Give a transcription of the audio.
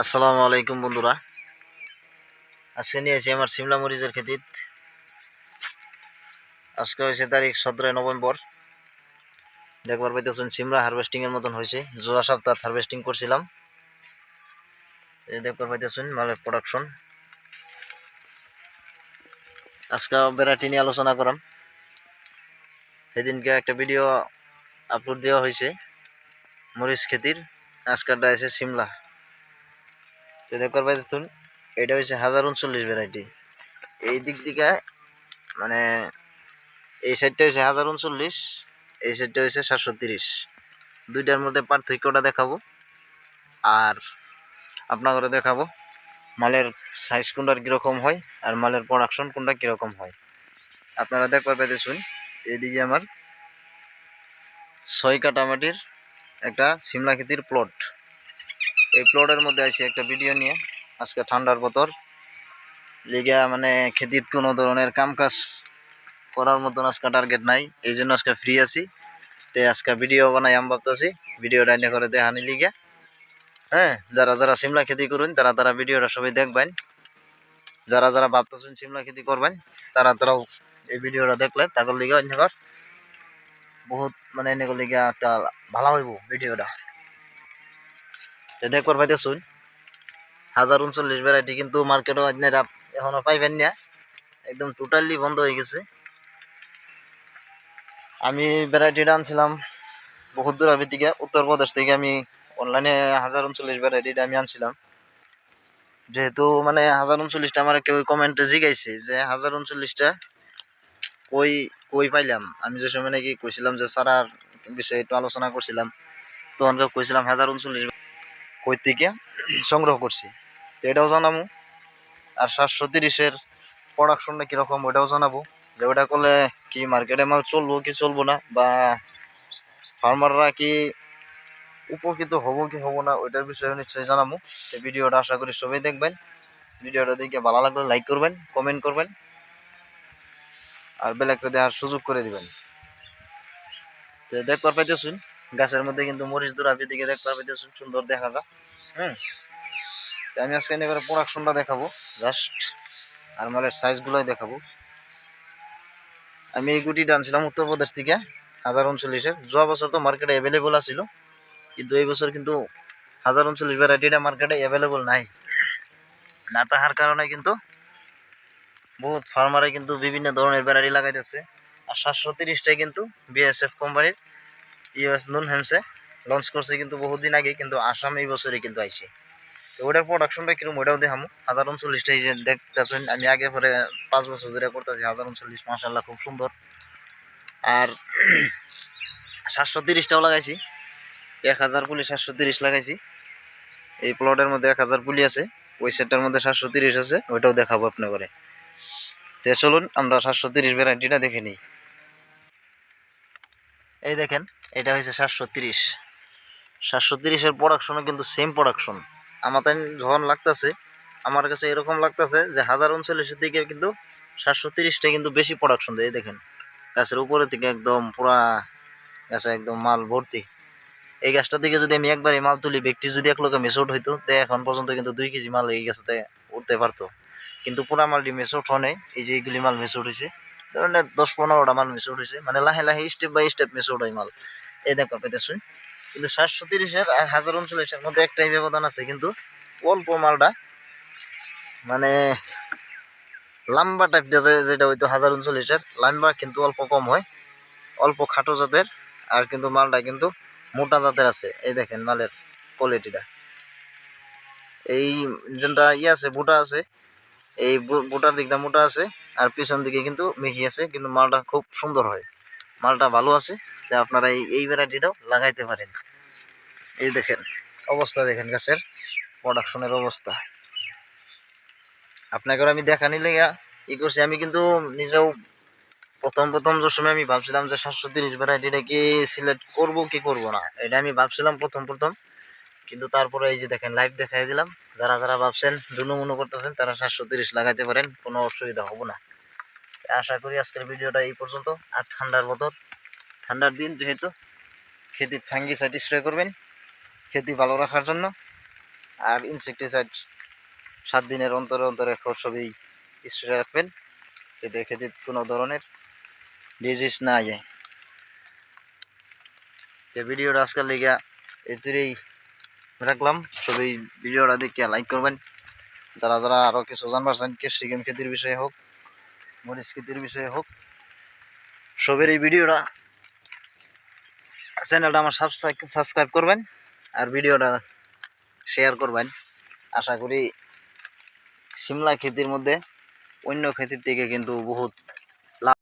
আসসালামু আলাইকুম বন্ধুরা, আজকে নিয়ে আসি আমার সিমলা মরিচের খেতিত। আজকে হয়েছে তারিখ 17 নভেম্বর। দেখবার পাইতেছেন সিমলা হারভেস্টিং এর মতন হয়েছে। জোয়া সপ্তাহ হারভেস্টিং করছিলাম, এই দেখবার পাইতেছেন মালের প্রোডাকশন। আজকে ভ্যারাইটি নিয়ে আলোচনা করাম। সেদিনকে একটা ভিডিও আপলোড দেওয়া হয়েছে মরিচ খেতির। আজকারটা আছে সিমলা। তো দেখবার পাইতেছেন এটা হয়েছে 1039 ভ্যারাইটি। এই দিক দিকে মানে এই সাইডটা হয়েছে 1039, এই সাইডটা হয়েছে 730। দুইটার মধ্যে পার্থক্যটা দেখাবো, আর আপনাদের দেখাবো মালের সাইজ কোনটার কীরকম হয় আর মালের প্রোডাকশন কোনটা কীরকম হয়। আপনারা দেখবার পেতেছুন এইদিকে আমার 6 কাঠা মাটির একটা সিমলা খেতির প্লট। এই প্লটের মধ্যে আছে একটা ভিডিও নিয়ে। আজকে ঠান্ডার বতর লিগা মানে খেতির কোনো ধরনের কাম কাজ করার মতন আজকে টার্গেট নাই, এই জন্য আজকে ফ্রি আছি। তে আজকে ভিডিও বানাই আমি ভাবতেছি ভিডিওটা এনে করে দেখানি লিগে। হ্যাঁ, যারা যারা সিমলা খেতি করুন তারা ভিডিওটা সবাই দেখবেন। যারা যারা ভাবতেছেন সিমলা খেতি করবেন তারাও এই ভিডিওটা দেখলে তাদের লিগে অন্যকর বহুত মানে এনেগুলো লিগে একটা ভালো হইব ভিডিওটা। তো দেখবার পাইতেছুন 1039 ভ্যারাইটি, কিন্তু মার্কেটও আপনারা এখনো পাইবেন না, একদম টোটালি বন্ধ হয়ে গেছে। আমি ভ্যারাইটিটা আনছিলাম বহুত দূর আগে থেকে, উত্তরপ্রদেশ থেকে। আমি অনলাইনে 1039 ভ্যারাইটিটা আমি আনছিলাম। যেহেতু মানে 1039টা আমার কেউ কমেন্টে জিগাইছে যে 1039টা কই কই পাইলাম। আমি যে সময় নাকি কইছিলাম যে সারার বিষয়ে একটু আলোচনা করছিলাম, তখন কইছিলাম 1039 কই থেকে সংগ্রহ করছি, তো এটাও জানাবো। আর 730-এর প্রোডাকশনটা কীরকম ওটাও জানাবো, যে ওটা করলে কি মার্কেটে মাল চলবো কি চলবো না, বা ফার্মাররা কি উপকৃত হবো কি হবো না, ওইটার বিষয়ে নিশ্চয়ই জানাবো। এই ভিডিওটা আশা করি সবাই দেখবেন। ভিডিওটা দেখে ভালো লাগলে লাইক করবেন, কমেন্ট করবেন, আর বেল একটা দেওয়ার সুযোগ করে দিবেন। তো দেখবার পাইতেছুন গাছের মধ্যে কিন্তু মরিচ দুরাবি দিকে দেখবার পাইতেছুন, সুন্দর দেখা যায়। আমি আজকে এনে করে প্রোডাকশনটা দেখাবো জাস্ট, আর মালের সাইজগুলোই দেখাবো। আমি এই গুটিটা আনছিলাম উত্তরপ্রদেশ থেকে 1039-এর। যাওয়া বছর তো মার্কেটে অ্যাভেলেবল আছিল, কিন্তু এই বছর কিন্তু 1039 ভ্যারাইটিটা মার্কেটে অ্যাভেলেবল নাই। না থাকার কারণে কিন্তু বহুত ফার্মারে কিন্তু বিভিন্ন ধরনের ভ্যারাইটি লাগাইতেছে। আর 730টাই কিন্তু বিএসএফ কোম্পানির ইউএস নুন হেমসে লঞ্চ করছে কিন্তু বহুদিন আগে, কিন্তু আসাম এই বছরই কিন্তু আইছে। তো ওটার প্রোডাকশনটা কিরকম ওটাও দেখামো। 1039টাই যে দেখতেছেন আমি আগে পরে 5 বছর ধরে করতেছি 1039, মাশাআল্লাহ খুব সুন্দর। আর 730টাও লাগাইছি, 1000 পুলি 730 লাগাইছি। এই প্লটের মধ্যে 1000 পুলি আছে, ওই সেটটার মধ্যে 730 আছে, ওইটাও দেখাবো আপনার করে। তো চলুন আমরা 730 ভ্যারাইটিটা দেখে নিই। এই দেখেন এটা হয়েছে 730। 730-এর প্রোডাকশনও কিন্তু সেম প্রোডাকশন। আমার তাই যখন লাগতেছে, আমার কাছে এরকম লাগতেছে যে 1039-এর দিকে কিন্তু 730টা কিন্তু বেশি প্রোডাকশন দেয়। দেখেন গাছের উপরে থেকে একদম পুরা গাছে একদম মাল ভর্তি। এই গাছটা থেকে যদি আমি একবারে মাল তুলি, ব্যক্তি যদি এক লোকে মেসআউট হইতো, তো এখন পর্যন্ত কিন্তু 2 কেজি মাল এই গাছতে উঠতে পারতো। কিন্তু পুরা মালটি মেসআউট হয় নাই। এই যে এইগুলি মাল মেসআউট হয়েছে, ধরেন 10-15টা মাল মেসআউট হয়েছে, মানে লাহে লাহে স্টেপ বাই স্টেপ মেসআউট হয় মাল। এই দেখো পেতেছুন। কিন্তু 730-এর আর 1039-এর মধ্যে একটাই ব্যবধান আছে, কিন্তু অল্প মালটা মানে লম্বা টাইপ যেটা হয়তো 1039-এর লম্বা কিন্তু অল্প কম হয়, অল্প খাটো জাতের। আর কিন্তু মালটা কিন্তু মোটা জাতের আছে। এই দেখেন মালের কোয়ালিটিটা, এই যেটা আছে বুটা আছে, এই বুটার দিকটা মোটা আছে, আর পিছন দিকে কিন্তু মিহি আছে, কিন্তু মালটা খুব সুন্দর হয়, মালটা ভালো আছে। তাই আপনারা এই ভ্যারাইটিটাও লাগাইতে পারেন। এই দেখেন অবস্থা, দেখেন গাছের প্রোডাকশনের অবস্থা। আপনাকে আমি দেখানি লেগা ই করছি। আমি কিন্তু নিজেও প্রথম যে সময় আমি ভাবছিলাম যে 730 ভ্যারাইটিটা কি সিলেক্ট করব কি করব না, এটা আমি ভাবছিলাম প্রথম। কিন্তু তারপরে এই যে দেখেন লাইভ দেখাই দিলাম। যারা যারা ভাবছেন দুনুমুনু করতেছেন তারা 730 লাগাইতে পারেন, কোনো অসুবিধা হবে না। আশা করি আজকের ভিডিওটা এই পর্যন্ত। আর ঠান্ডার বতর, ঠান্ডার দিন যেহেতু, খেতি ফাঙ্গিসাইড স্প্রে করবেন খেতি ভালো রাখার জন্য। আর ইনসেকটিসাইড 7 দিনের অন্তরে অন্তরে সবই স্প্রে রাখবেন, এতে খেতে কোনো ধরনের ডিজিজ না যায়। ভিডিওটা আজকাল লিগা এতেই রাখলাম। সবই ভিডিওটা দেখে লাইক করবেন। যারা যারা আরও কিছু জানবার চান, ক্যাপসিকাম খেতির বিষয়ে হোক, মরিচ খেতির বিষয়ে হোক, সবের এই ভিডিওটা চ্যানেলটা আমার সাবস্ক্রাইব করবেন আর ভিডিওটা শেয়ার করবেন। আশা করি সিমলা খেতির মধ্যে অন্য খেতির থেকে কিন্তু বহুত